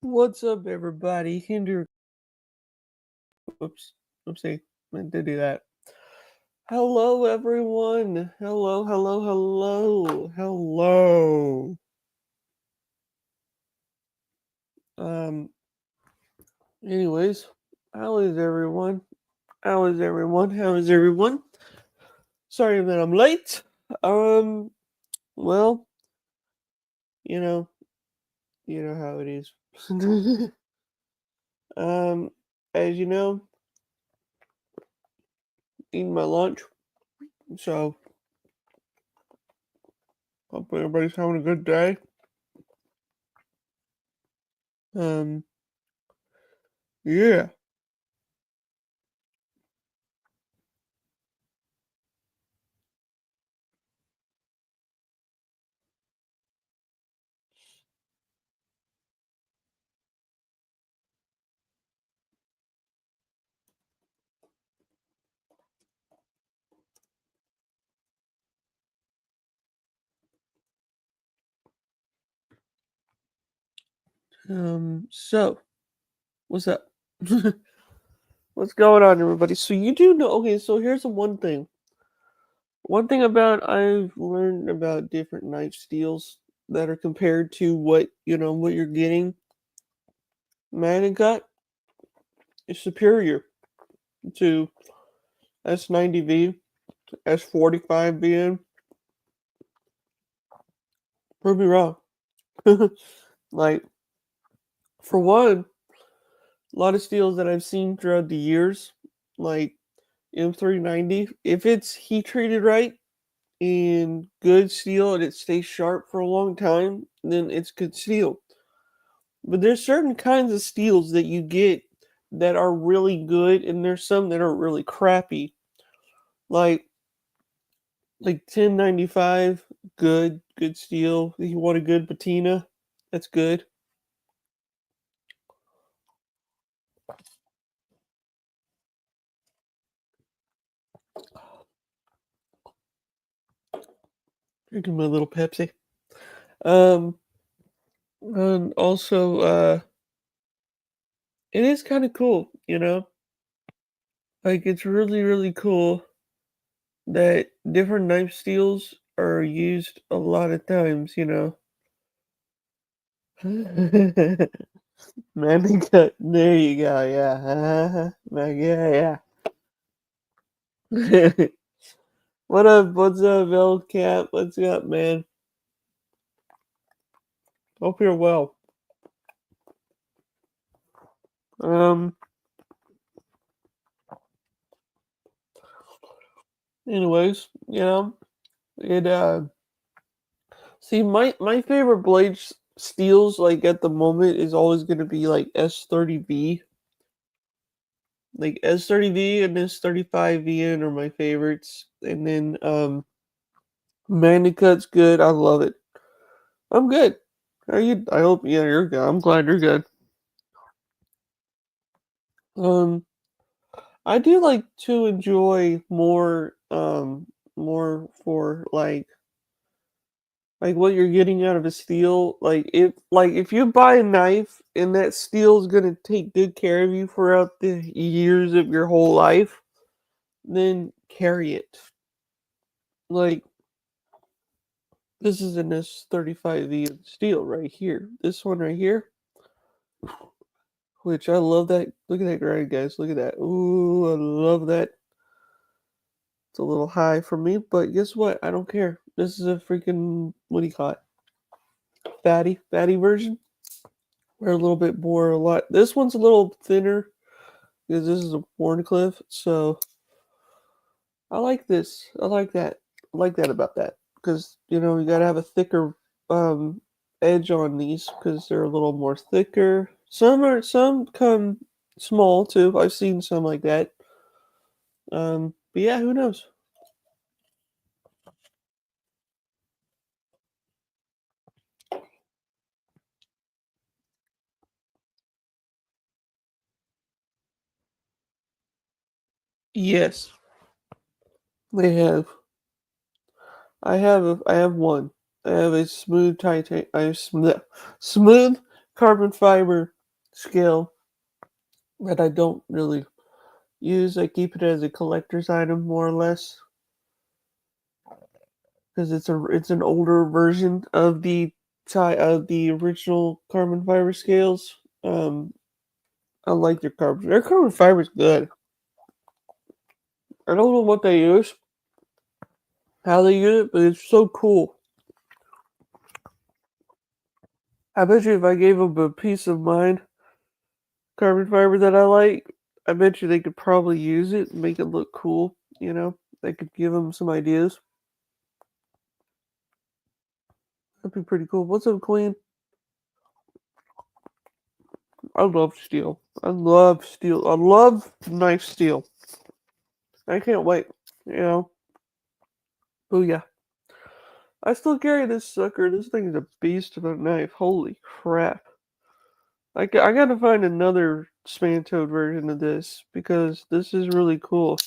What's up, everybody? Hinder. Oops. Oopsie. Meant to do that. Hello, everyone. Hello, hello, hello. Hello. Um, anyways, how is everyone? How is everyone? How is everyone? Sorry that I'm late. Um, well, you know, you know how it is. um, as you know, eating my lunch. So, hope everybody's having a good day. Um, yeah. So, what's up? What's going on, everybody? So you do know? Okay, so here's the one thing. One thing about I've learned about different knife steels that are compared to what you're getting. Manicut is superior to S90V, S45VN. Prove me wrong. Like, for one, a lot of steels that I've seen throughout the years, like M390, if it's heat treated right and good steel and it stays sharp for a long time, then it's good steel. But there's certain kinds of steels that you get that are really good, and there's some that are really crappy. Like 1095, good steel. If you want a good patina, that's good. Drinking my little Pepsi. Um, and also, it is kind of cool, you know. Like it's really really cool that different knife steels are used a lot of times, you know. Manly cut. There you go. Yeah. Yeah. Yeah. What up? What's up, Cap? What's up, man? Hope you're well. Um. Anyways, it. See, my favorite blade steels like at the moment is always gonna be like S30V. Like S30V and S35VN are my favorites, and then Manicut's good. I love it. I'm good. Are you? I hope. Yeah, you're good. I'm glad you're good. Um, I do like to enjoy more for like what you're getting out of a steel. Like if you buy a knife and that steel is gonna take good care of you throughout the years of your whole life, then carry it. Like this is an S35V steel right here. This one right here, which I love that. Look at that grind, guys. Look at that. Ooh, I love that. It's a little high for me, but guess what? I don't care. This is a freaking, what do you call it? Fatty version. We're a little bit more, a lot. This one's a little thinner because this is a Warncliffe. So I like this. I like that. I like that about that because you gotta have a thicker um edge on these because they're a little more thicker. Some come small too. I've seen some like that. But yeah, who knows? Yes, they have. I have one. I have a smooth titan. I have smooth carbon fiber scale that I don't really use. I keep it as a collector's item more or less because it's an older version of the original carbon fiber scales. I like their carbon fiber's good. I don't know what they use, how they use it, but it's so cool. I bet you if I gave them a piece of mine carbon fiber that I like, I bet you they could probably use it and make it look cool. You know, they could give them some ideas. That'd be pretty cool. What's up, Queen? I love steel. I love steel. I love nice steel. I can't wait. You know. Booyah. I still carry this sucker. This thing is a beast of a knife. Holy crap. I gotta find another Spantoed version of this because this is really cool.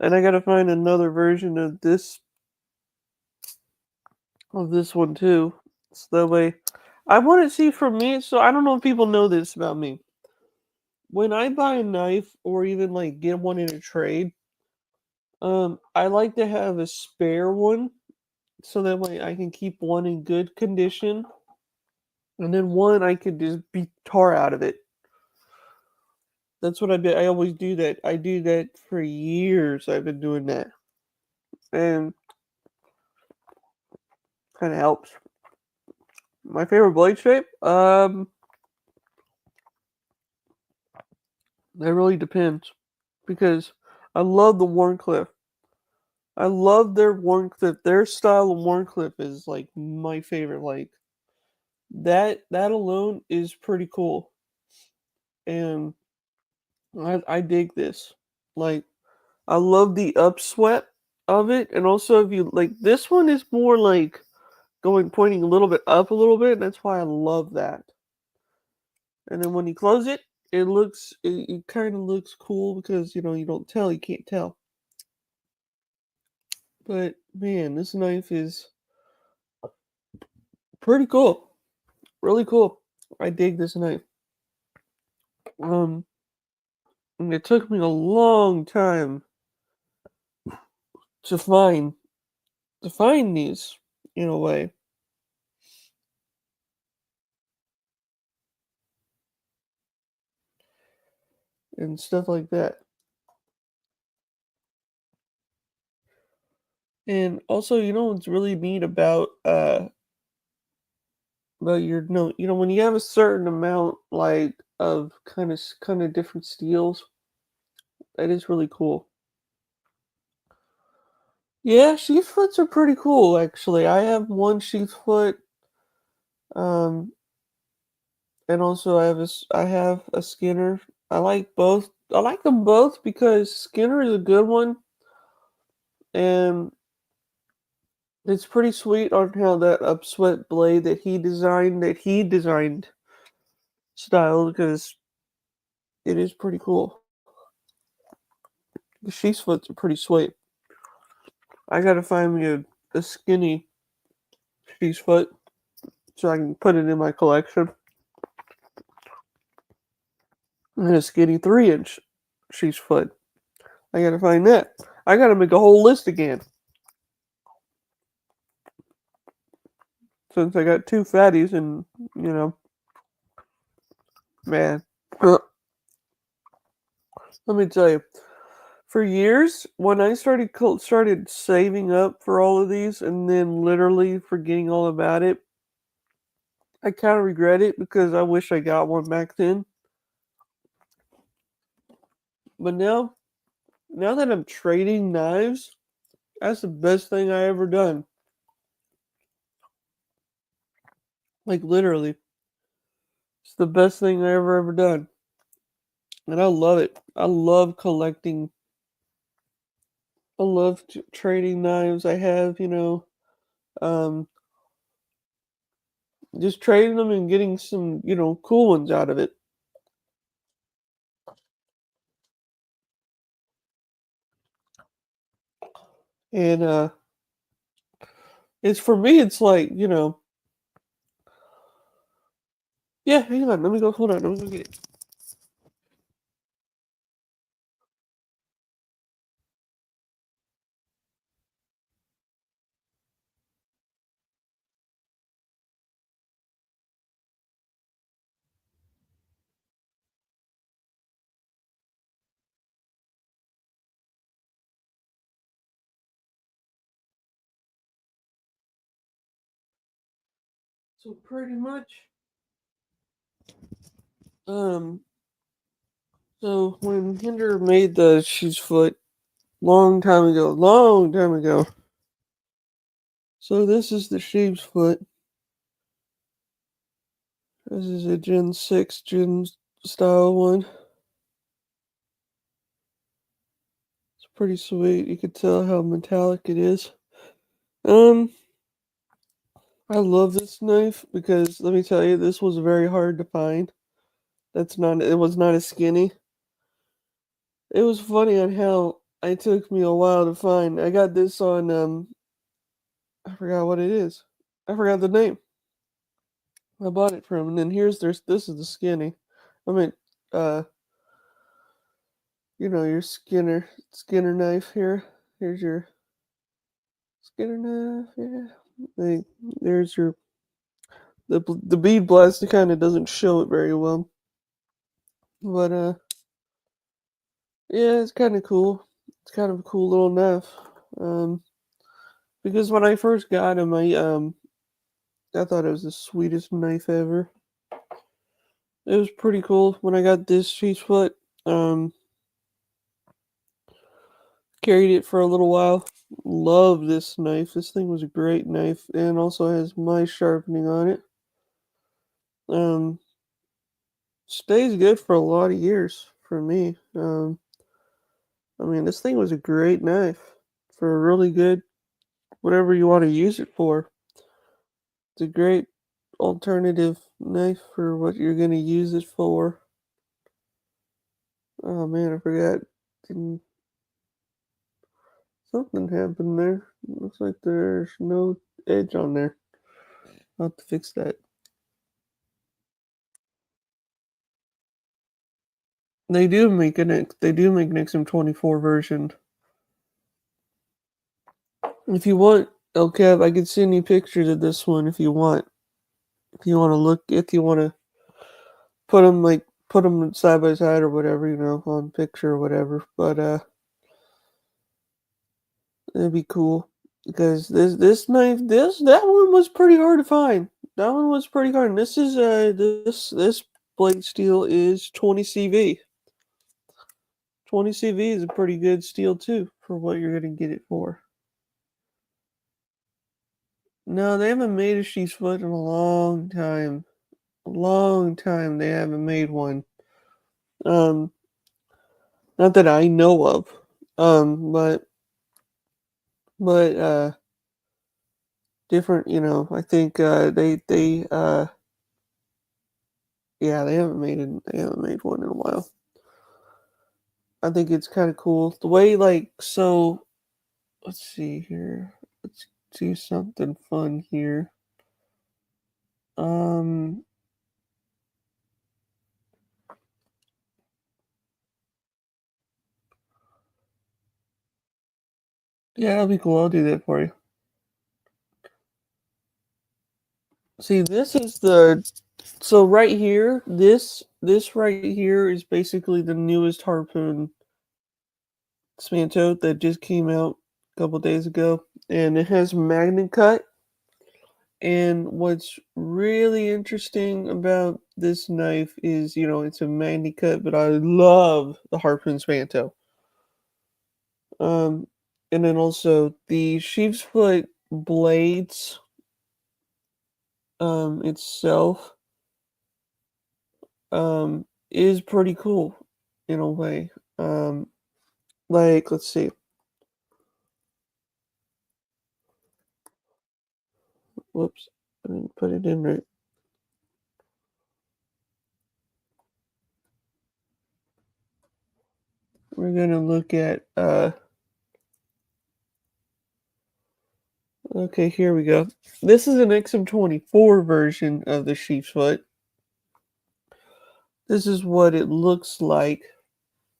And I gotta find another version of this one too. So that way I want to see for me, so I don't know if people know this about me. When I buy a knife or even like get one in a trade, I like to have a spare one so that way I can keep one in good condition and then one I could just beat tar out of it. That's what I did. I always do that. I do that for years. I've been doing that. And kind of helps. My favorite blade shape? That really depends. Because I love the Wharncliffe. I love their Wharncliffe. Their style of Wharncliffe is like my favorite. Like that alone is pretty cool. And I dig this. Like I love the upswept of it. And also if you like this one is more like pointing a little bit up a little bit, and that's why I love that. And then when you close it, it kind of looks cool because you know you can't tell. But man, this knife is pretty cool, really cool. I dig this knife. Um, and it took me a long time to find these in a way and stuff like that. And also, you know what's really neat about your no, you know when you have a certain amount like of kind of different steels, that is really cool. Yeah, sheath foots are pretty cool actually. I have one sheath foot, um, and also I have a Skinner. I like both. I like them both because Skinner is a good one, and it's pretty sweet on how that upswept blade that he designed style because it is pretty cool. The sheath foots are pretty sweet. I gotta find me a skinny sheath foot so I can put it in my collection. And a skinny 3-inch sheath foot. I gotta find that. I gotta make a whole list again. Since I got two fatties and, you know, man. Let me tell you. For years, when I started saving up for all of these and then literally forgetting all about it, I kind of regret it because I wish I got one back then. But now that I'm trading knives, that's the best thing I ever done. Like literally, it's the best thing I ever done, and I love it. I love collecting. I love trading knives. I have, um, just trading them and getting some, cool ones out of it. And it's for me. It's like Yeah, hang on. Let me go. Hold on. Let me go get it. So pretty much, um, so when Hinder made the sheep's foot long time ago. So this is the sheep's foot. This is a Gen 6 Gen style one. It's pretty sweet. You can tell how metallic it is. Um, I love this knife because let me tell you, this was very hard to find. It was not as skinny. It was funny on how it took me a while to find. I got this on I forgot what it is. I forgot the name. I bought it from, and then this is the skinny. I mean, uh, your Skinner knife here. Here's your Skinner knife. Yeah, like, there's your the bead blast. It kind of doesn't show it very well, but yeah, it's kind of cool. It's kind of a cool little knife. Um, because when I first got him, I thought it was the sweetest knife ever. It was pretty cool when I got this sheep's foot. Carried it for a little while. Love this knife. This thing was a great knife and also has my sharpening on it. Um, Stays good for a lot of years for me. I mean, this thing was a great knife for a really good whatever you want to use it for. It's a great alternative knife for what you're going to use it for. Oh man, I forgot. Didn't Something happened there. Looks like there's no edge on there. I'll have to fix that. They do make an XM24 version. If you want, okay, I can send you pictures of this one if you want. If you want to put them side by side or whatever, on picture or whatever. But it'd be cool because this knife, that one was pretty hard to find. That one was pretty hard. And this blade steel is 20 CV. 20 CV is a pretty good steel too for what you're gonna get it for. No, they haven't made a sheep's foot in a long time. A long time they haven't made one. Um, Not that I know of. But different. I think yeah, they haven't made one in a while. I think it's kind of cool the way let's see here. Let's do something fun here. Um, yeah, that'll be cool. I'll do that for you. See, this is the so right here. This right here is basically the newest harpoon Spanto that just came out a couple days ago, and it has magnet cut. And what's really interesting about this knife is, it's a magnet cut, but I love the harpoon Spanto. Um, and then also the sheep's foot blades itself is pretty cool in a way. Let's see. Whoops, I didn't put it in right. We're gonna look at okay, here we go. This is an XM24 version of the sheep's foot. This is what it looks like.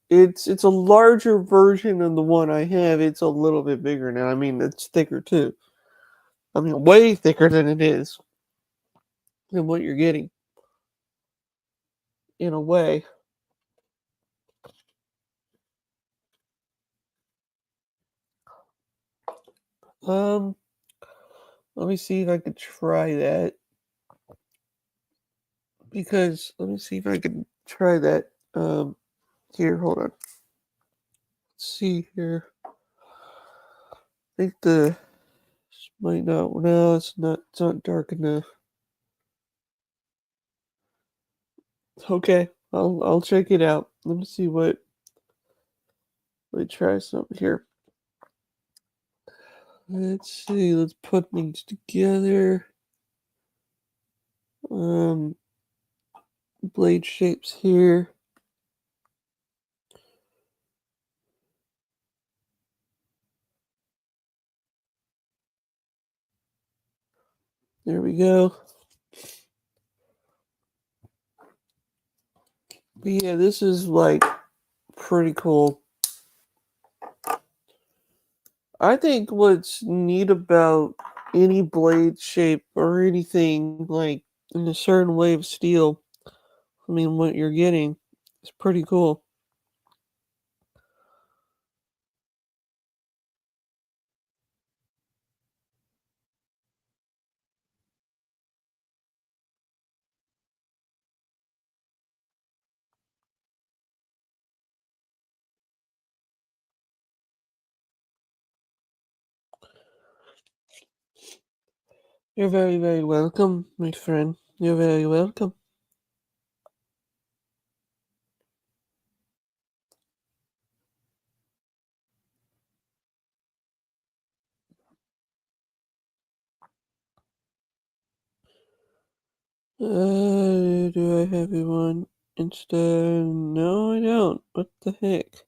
It's a larger version of the one I have. It's a little bit bigger now. I mean, it's thicker too. I mean, way thicker than it is than what you're getting in a way. Um, Let me see if I could try that because let me see if I can try that. Here, hold on. Let's see here. I think the this might not. No, it's not. It's not dark enough. Okay, I'll check it out. Let me see what. Let me try something here. Let's see. Let's put things together. Um, Blade shapes here. There we go. But yeah, this is like pretty cool. I think what's neat about any blade shape or anything like in a certain way of steel, I mean, what you're getting is pretty cool. You're very, very welcome, my friend. You're very welcome. Do I have you on Insta? No, I don't. What the heck?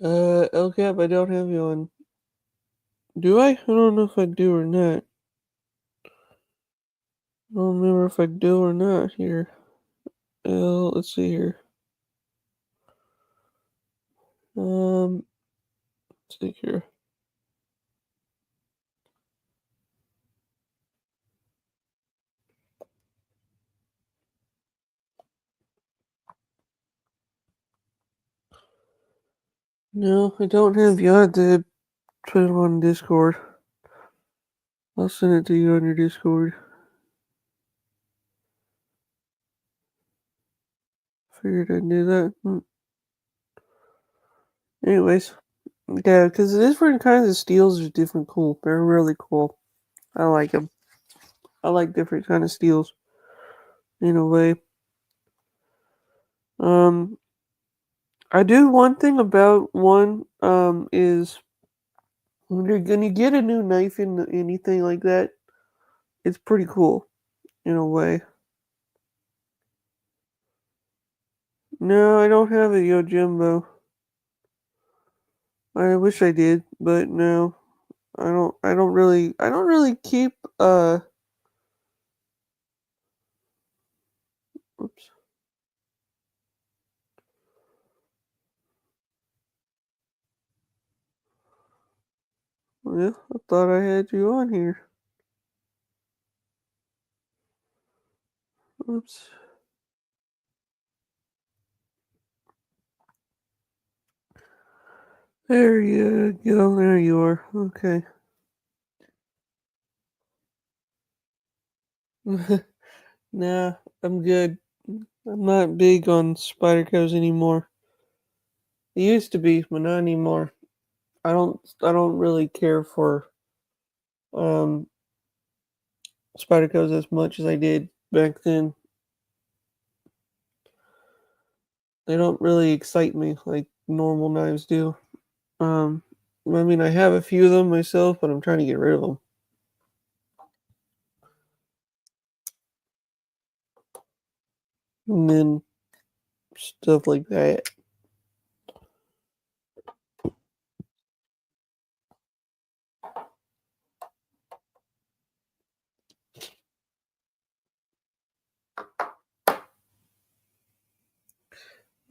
LCAP, I don't have you on. Do I? I don't know if I do or not. I don't remember if I do or not here. Let's see here. Let's see here. No, I don't have you. I had to put it on Discord. I'll send it to you on your Discord. Figured I'd do that. Anyways, yeah, because different kinds of steels are different cool. They're really cool. I like them. I like different kind of steels in a way. Um, I do one thing about one is when you get a new knife in anything like that, it's pretty cool in a way. No, I don't have a Yojimbo. I wish I did, but no. I don't really keep oops. Well, I thought I had you on here. Oops. There you go. There you are. Okay. Nah, I'm good. I'm not big on Spyderco's anymore. It used to be, but not anymore. I don't really care for um Spyderco's as much as I did back then. They don't really excite me like normal knives do. Um I mean I have a few of them myself, but I'm trying to get rid of them. And then stuff like that.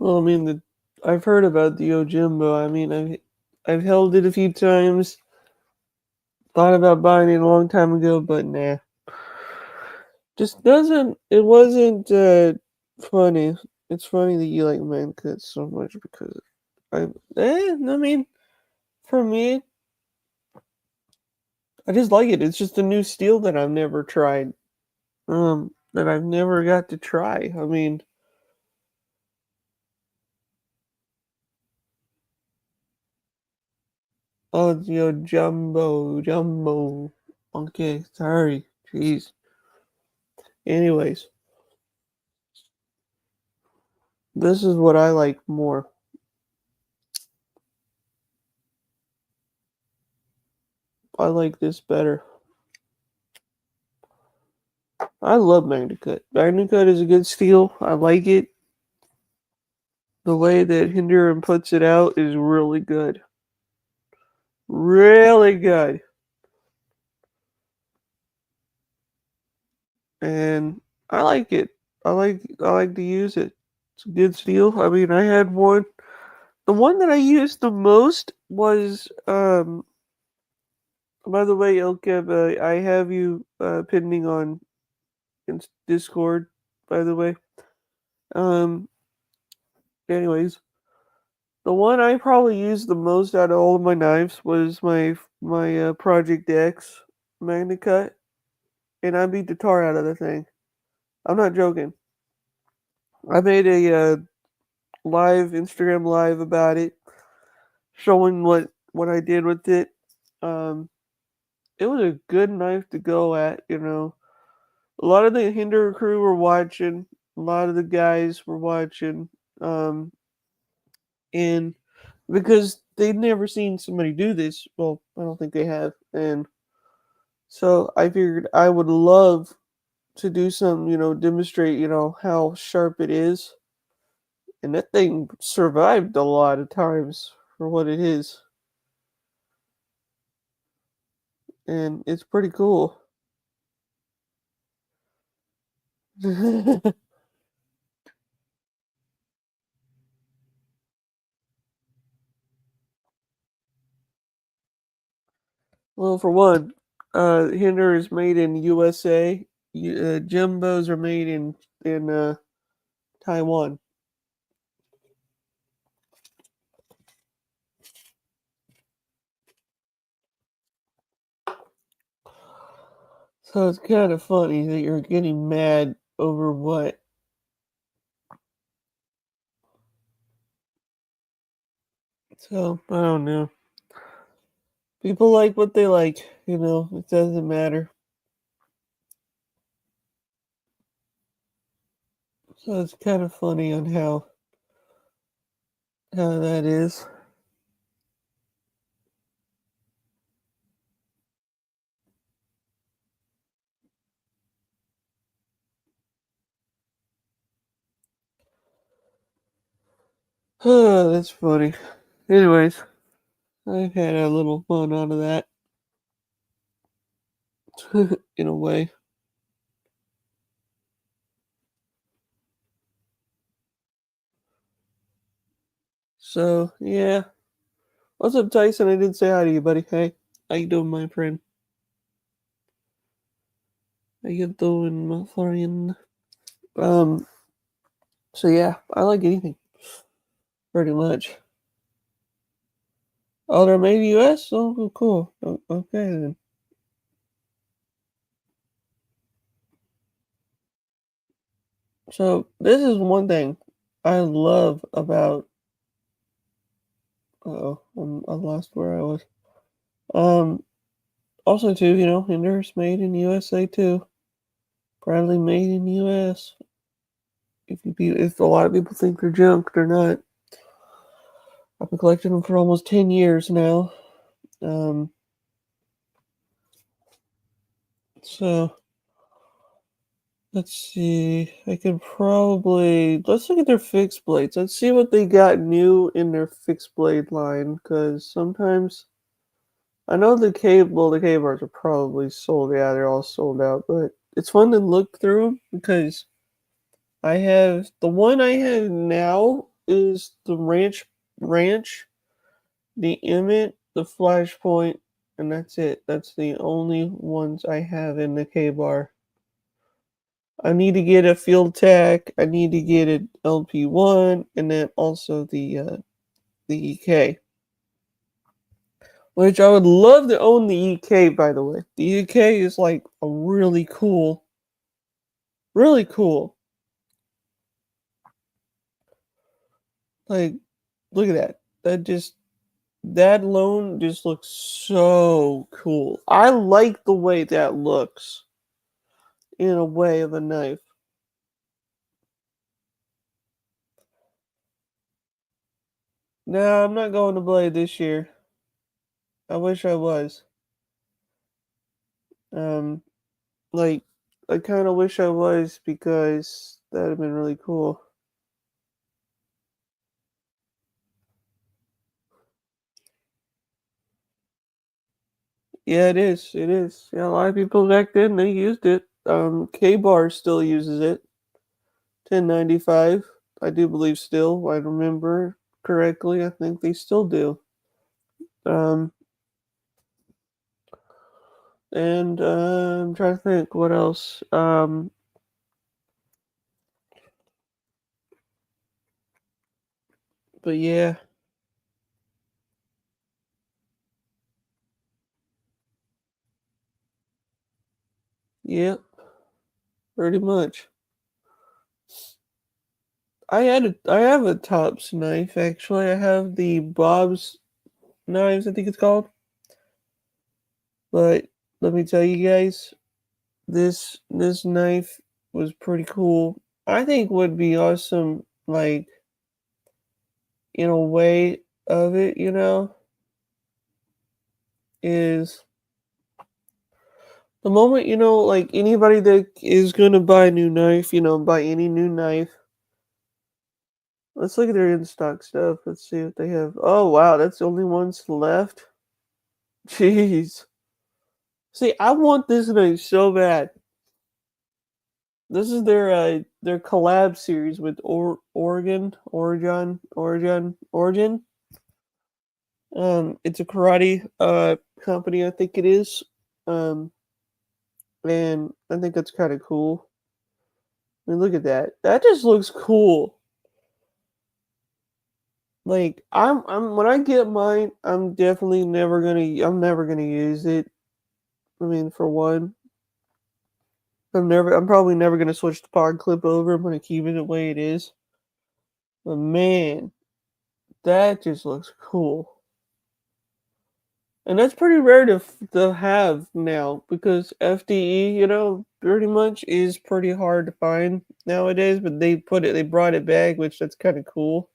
Well, I mean, I've heard about the Ojimbo. I mean, I've held it a few times. Thought about buying it a long time ago, but nah. Just doesn't. It wasn't funny. It's funny that you like Mancut so much because I. I mean, for me, I just like it. It's just a new steel that I've never tried. That I've never got to try. I mean, oh, it's your jumbo. Okay, sorry. Jeez. Anyways, this is what I like more. I like this better. I love MagnaCut. MagnaCut is a good steel. I like it. The way that Hinderan puts it out is really good. Really good. And I like it. I like to use it. It's a good steel. I mean, I had one. The one that I used the most was by the way, Ilkev, I have you pending on Discord, by the way. Um anyways, the one I probably used the most out of all of my knives was my Project X MagnaCut, and I beat the tar out of the thing. I'm not joking. I made a live Instagram live about it, showing what I did with it. Um, it was a good knife to go at. You know, a lot of the Hinder crew were watching. A lot of the guys were watching. Um, and because they'd never seen somebody do this, well, I don't think they have, and so I figured I would love to do some, demonstrate, how sharp it is. And that thing survived a lot of times for what it is. And it's pretty cool. Well, for one, Hinder is made in USA. Jimbos are made in Taiwan. So it's kind of funny that you're getting mad over what. So I don't know. People like what they like. It doesn't matter. So it's kind of funny on how that is. Oh, that's funny. Anyways, I've had a little fun out of that in a way. So yeah. What's up, Tyson? I didn't say hi to you, buddy. Hey, how you doing, my friend? How you doing, my friend? Um. So yeah, I like anything pretty much. Oh, they're made in the U.S. Oh, cool. Okay then. So this is one thing I love about. Oh, I lost where I was. Um. Also, too, Hinder's made in USA too. Proudly made in US. If a lot of people think they're junk, they're not. I've been collecting them for almost 10 years now. Um, so let's see. I could probably let's look at their fixed blades. Let's see what they got new in their fixed blade line. Because sometimes I know the K bars are probably sold. Yeah, they're all sold out. But it's fun to look through them because I have the one I have now is the Ranch, the Emmett, the Flashpoint, and that's it. That's the only ones I have in the K bar. I need to get a Field Tac. I need to get an LP1, and then also the EK. Which I would love to own the EK, by the way. The EK is like a really cool. Like, look at that. That alone just looks so cool. I like the way that looks in a way of a knife. No, I'm not going to Blade this year. I wish I was. Um, like, I kind of wish I was because that'd have been really cool. Yeah, it is. It is. Yeah, a lot of people back then they used it. K Bar still uses it. 1095, I do believe still. I remember correctly. I think they still do. Um, and I'm trying to think what else. But yeah, yep, pretty much. I have a Tops knife actually. I have the Bob's knives, I think it's called. But let me tell you guys, this knife was pretty cool. I think would be awesome, like in a way of it, is the moment, like anybody that is gonna buy a new knife, buy any new knife. Let's look at their in stock stuff. Let's see what they have. Oh wow, that's the only ones left. Jeez. See, I want this knife so bad. This is their collab series with Origin. It's a karate company, I think it is. Um, and I think that's kind of cool. I mean, look at that. That just looks cool. Like I'm when I get mine, I'm never gonna use it. I mean, for one, I'm probably never gonna switch the pod clip over. I'm gonna keep it the way it is. But man, that just looks cool. And that's pretty rare to have now because FDE, pretty much is pretty hard to find nowadays. But they brought it back, which that's kind of cool.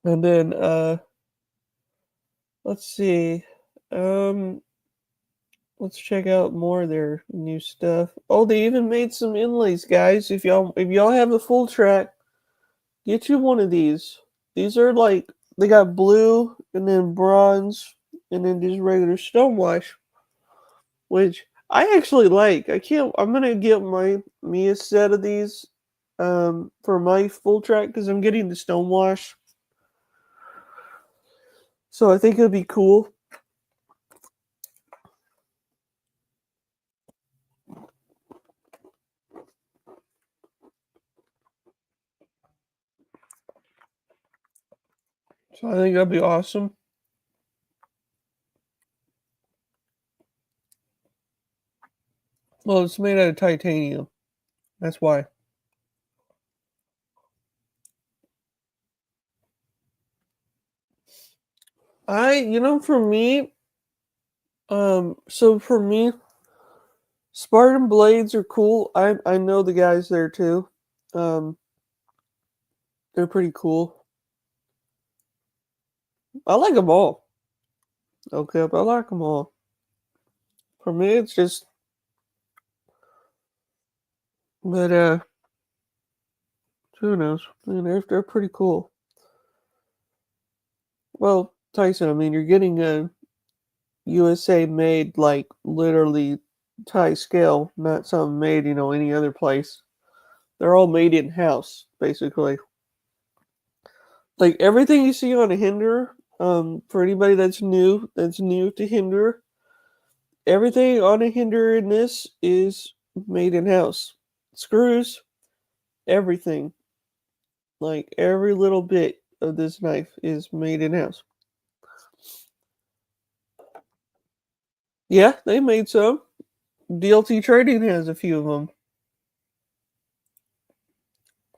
And then let's see, um, let's check out more of their new stuff. Oh, they even made some inlays, guys. If y'all have a full track, get you one of these. These are like they got blue and then bronze and then just regular stonewash, which I actually like. I'm gonna get me a set of these for my full track because I'm getting the stonewash. So I think it'll be cool. So I think that'd be awesome. Well, it's made out of titanium. That's why. For me, so for me, Spartan blades are cool. I know the guys there too. Um, they're pretty cool. I like them all. Okay, but I like them all. For me, it's just, but who knows? I mean, they're pretty cool. Well, Tyson, I mean, you're getting a USA made, like literally Thai scale, not something made, any other place. They're all made in house. basically. Like everything you see on a Hinder, for anybody that's new to Hinder, everything on a Hinder in this is made in house. Screws, everything. Like every little bit of this knife is made in house. Yeah, they made some. DLT Trading has a few of them.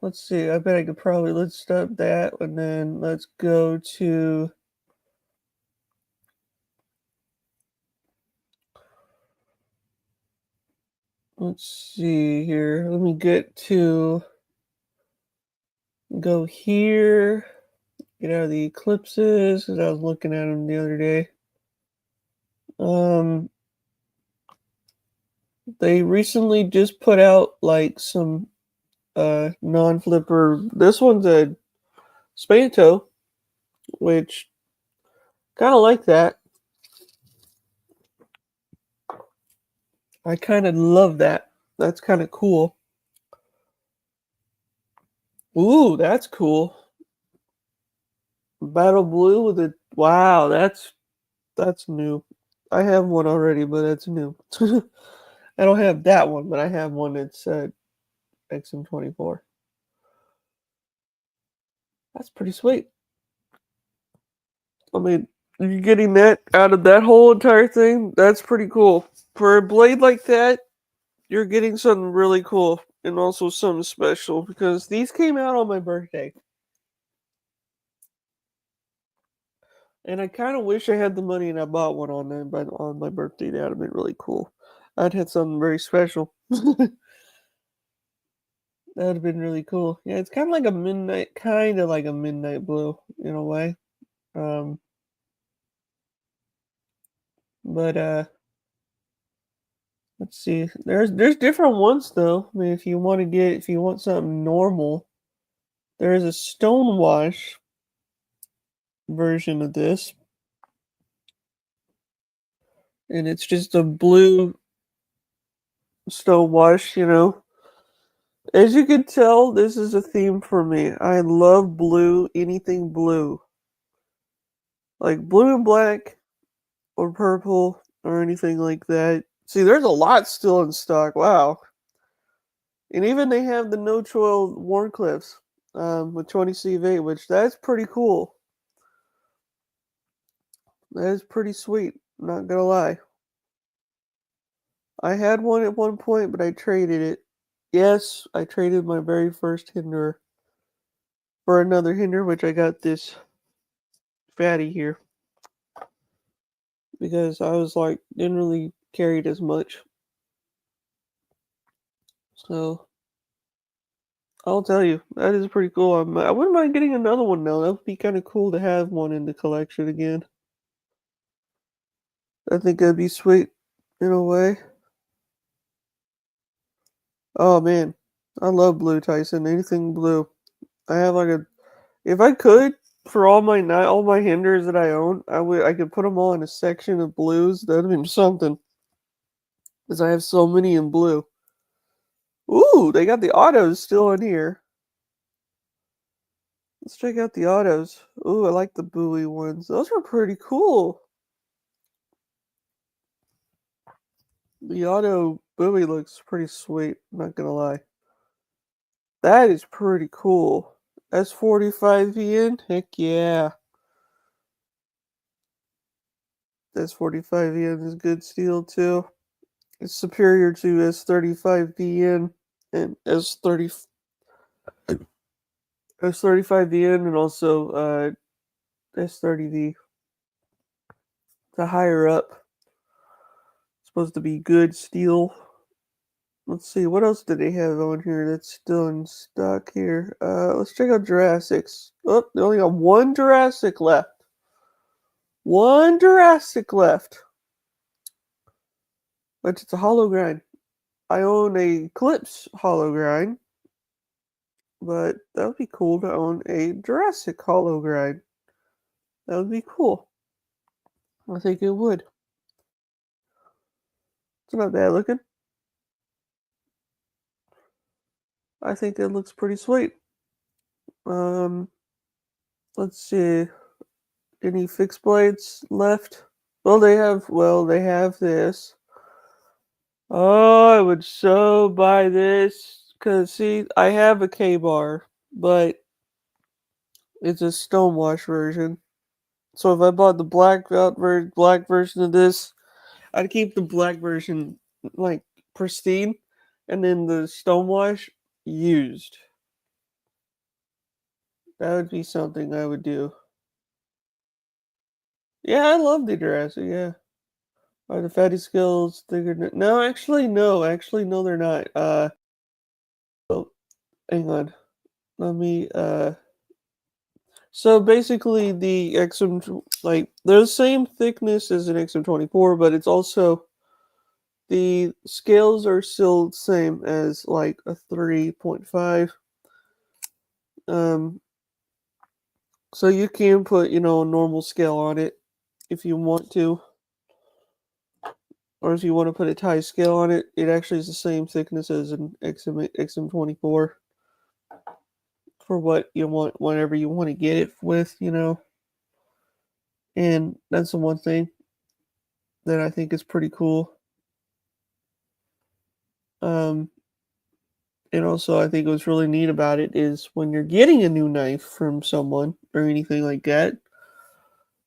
Let's see. I bet I could probably list up that, and then let's go to. Let's see here. Let me get to. Go here. Get out of the eclipses, because I was looking at them the other day. They recently just put out like some non-flipper. This one's a Spanto, which kind of like that. I kind of love that. That's kind of cool. Ooh, that's cool. Battle blue with a wow. That's new. I have one already, but that's new. I don't have that one, but I have one that's XM24. That's pretty sweet. I mean, you're getting that out of that whole entire thing. That's pretty cool. For a blade like that, you're getting something really cool and also something special because these came out on my birthday. And I kind of wish I had the money and I bought one on them, but on my birthday. That would have been really cool. I'd had something very special. That would have been really cool. Yeah, it's kind of like a midnight blue in a way. Um, but let's see. There's different ones though. I mean, if you want something normal, there is a stonewash version of this, and it's just a blue stonewash. You know, as you can tell, this is a theme for me. I love blue, anything blue, like blue and black or purple or anything like that. See, there's a lot still in stock. Wow. And even they have the no choil Warncliffs with 20 CV, which that's pretty cool. That is pretty sweet, not gonna lie. I had one at one point, but I traded it. Yes, I traded my very first Hinder for another Hinder, which I got this fatty here. Because I was like, didn't really carry it as much. So, I'll tell you, that is pretty cool. I wouldn't mind getting another one now. That would be kind of cool to have one in the collection again. I think that'd be sweet in a way. Oh man, I love blue, Tyson. Anything blue. I have like a. If I could, for all my Hinders that I own, I could put them all in a section of blues. That'd be something. Because I have so many in blue. Ooh, they got the autos still in here. Let's check out the autos. Ooh, I like the buoy ones. Those are pretty cool. The auto buoy looks pretty sweet, not gonna lie. That is pretty cool. S45VN? Heck yeah. S45VN is good steel too. It's superior to S35VN and S35VN and also S30V. The higher up. It's supposed to be good steel. Let's see, what else do they have on here that's still in stock here? Let's check out Jurassics. Oh, they only got one Jurassic left. One Jurassic left. But it's a hollow grind. I own a Eclipse hollow grind. But that would be cool to own a Jurassic hollow grind. That would be cool. I think it would. It's not bad looking. I think it looks pretty sweet. Um, let's see. Any fixed blades left? Well, they have this. Oh, I would so buy this because see, I have a K-bar, but it's a stonewash version. So if I bought the black version of this, I'd keep the black version like pristine, and then the stonewash used. That would be something I would do. Yeah, I love the Jurassic. Yeah, are the fatty skills thicker? No, actually, no. Actually, no, they're not. Oh, hang on. Let me. So basically, the like they're the same thickness as an XM24, but it's also the scales are still the same as like a 3.5. Um, so you can put, a normal scale on it if you want to, or if you want to put a tie scale on it, it actually is the same thickness as an XM24 for what you want, whatever you want to get it with. And that's the one thing that I think is pretty cool. Um, and also, I think what's really neat about it is when you're getting a new knife from someone or anything like that,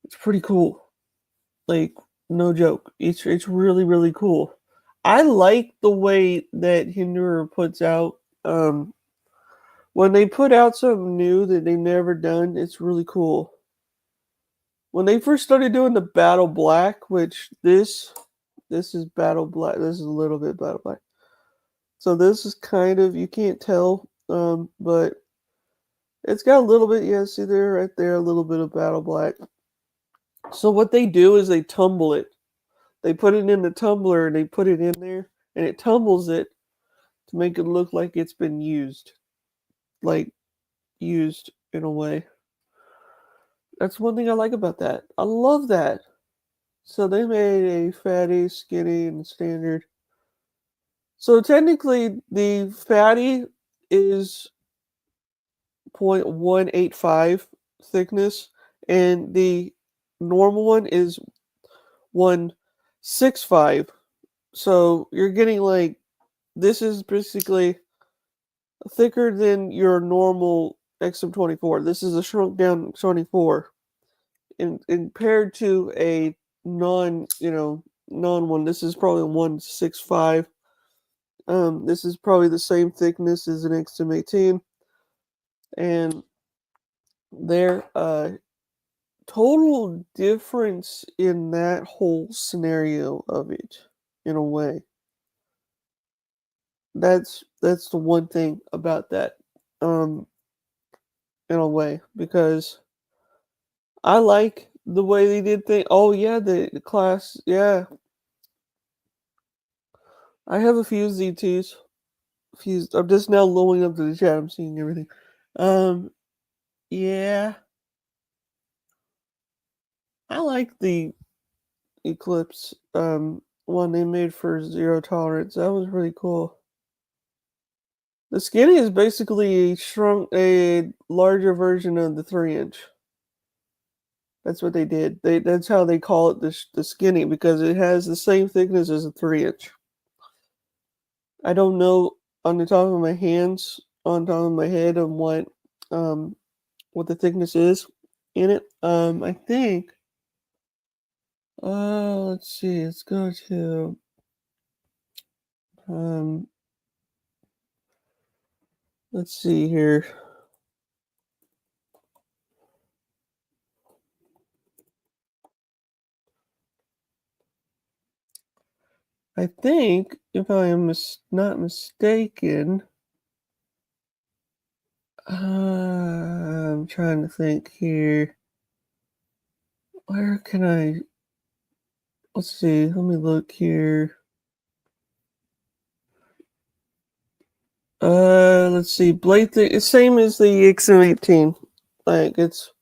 it's pretty cool. Like, no joke. It's really, really cool. I like the way that Hinderer puts out when they put out something new that they've never done, it's really cool. When they first started doing the Battle Black, which this is Battle Black, this is a little bit Battle Black. So this is kind of you can't tell, but it's got a little bit, yeah, see there, right there, a little bit of Battle Black. So what they do is they tumble it. They put it in the tumbler and they put it in there, and it tumbles it to make it look like it's been used, like used in a way. That's one thing I like about that. I love that. So they made a fatty, skinny, and standard. So technically, the fatty is 0.185 thickness, and the normal one is 165. So you're getting like this is basically thicker than your normal XM24. This is a shrunk down 24, and compared to a non one. This is probably 165. This is probably the same thickness as an XM18, and their total difference in that whole scenario of it, in a way. That's the one thing about that, um, in a way, because I like the way they did things. Oh yeah, the class. Yeah, I have a few ZTs. Fused. I'm just now loading up to the chat. I'm seeing everything. Um, yeah, I like the Eclipse one they made for zero tolerance. That was really cool. The skinny is basically a larger version of the 3-inch. That's what they did. That's how they call it the skinny because it has the same thickness as a 3-inch. I don't know on the top of my hands, on top of my head, on what the thickness is in it. I think. Let's see. Let's go to um. Let's see here. I think if I am not mistaken, I'm trying to think here. Where can I? Let's see. Let me look here. Let's see. Blade thick. It's same as the XM18. Like it's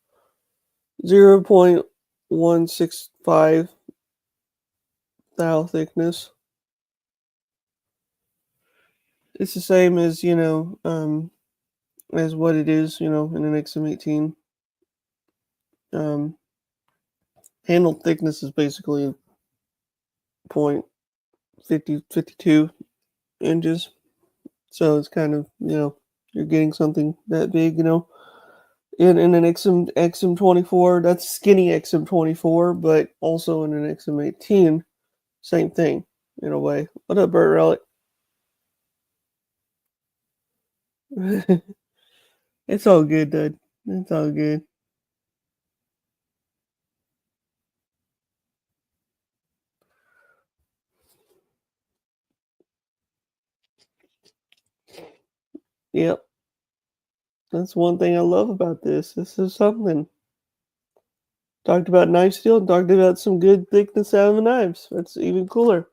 0.165 thou thickness. It's the same as as what it is, in an XM18. Um, handle thickness is basically point 52 inches. So it's kind of, you're getting something that big, in an XM24, that's skinny XM24, but also in an XM18, same thing in a way. What up, Burt Relic? It's all good, dude. It's all good. Yep. That's one thing I love about this. This is something. Talked about knife steel, talked about some good thickness out of the knives. That's even cooler.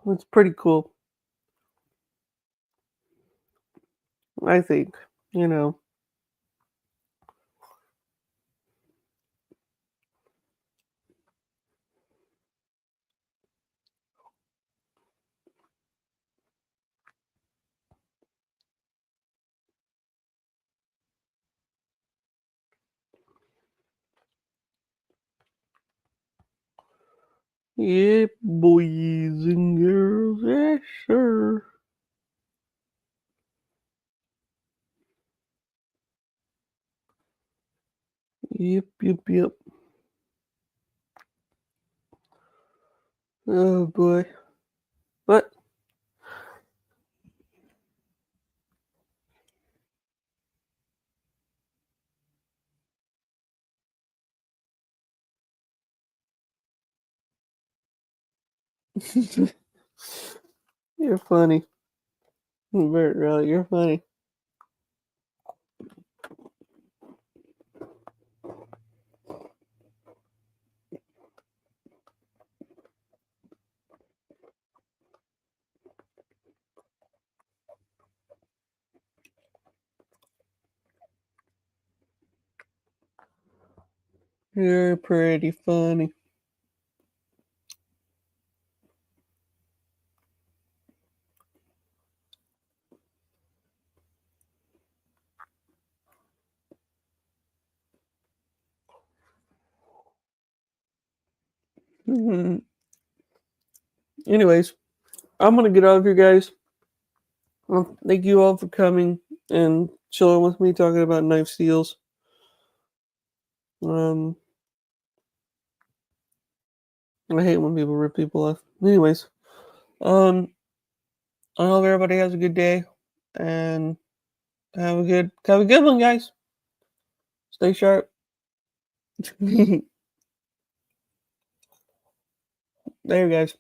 It's pretty cool, I think, you know. Yep, boys and girls, yes, sir. Yep, yep, yep. Oh boy. What? You're funny. Bert, really, you're funny. You're pretty funny. Mhm. Anyways, I'm gonna get out of here, guys. Well, thank you all for coming and chilling with me, talking about knife steels. Um, I hate when people rip people off. Anyways, um, I hope everybody has a good day and have a good one, guys. Stay sharp. There, guys.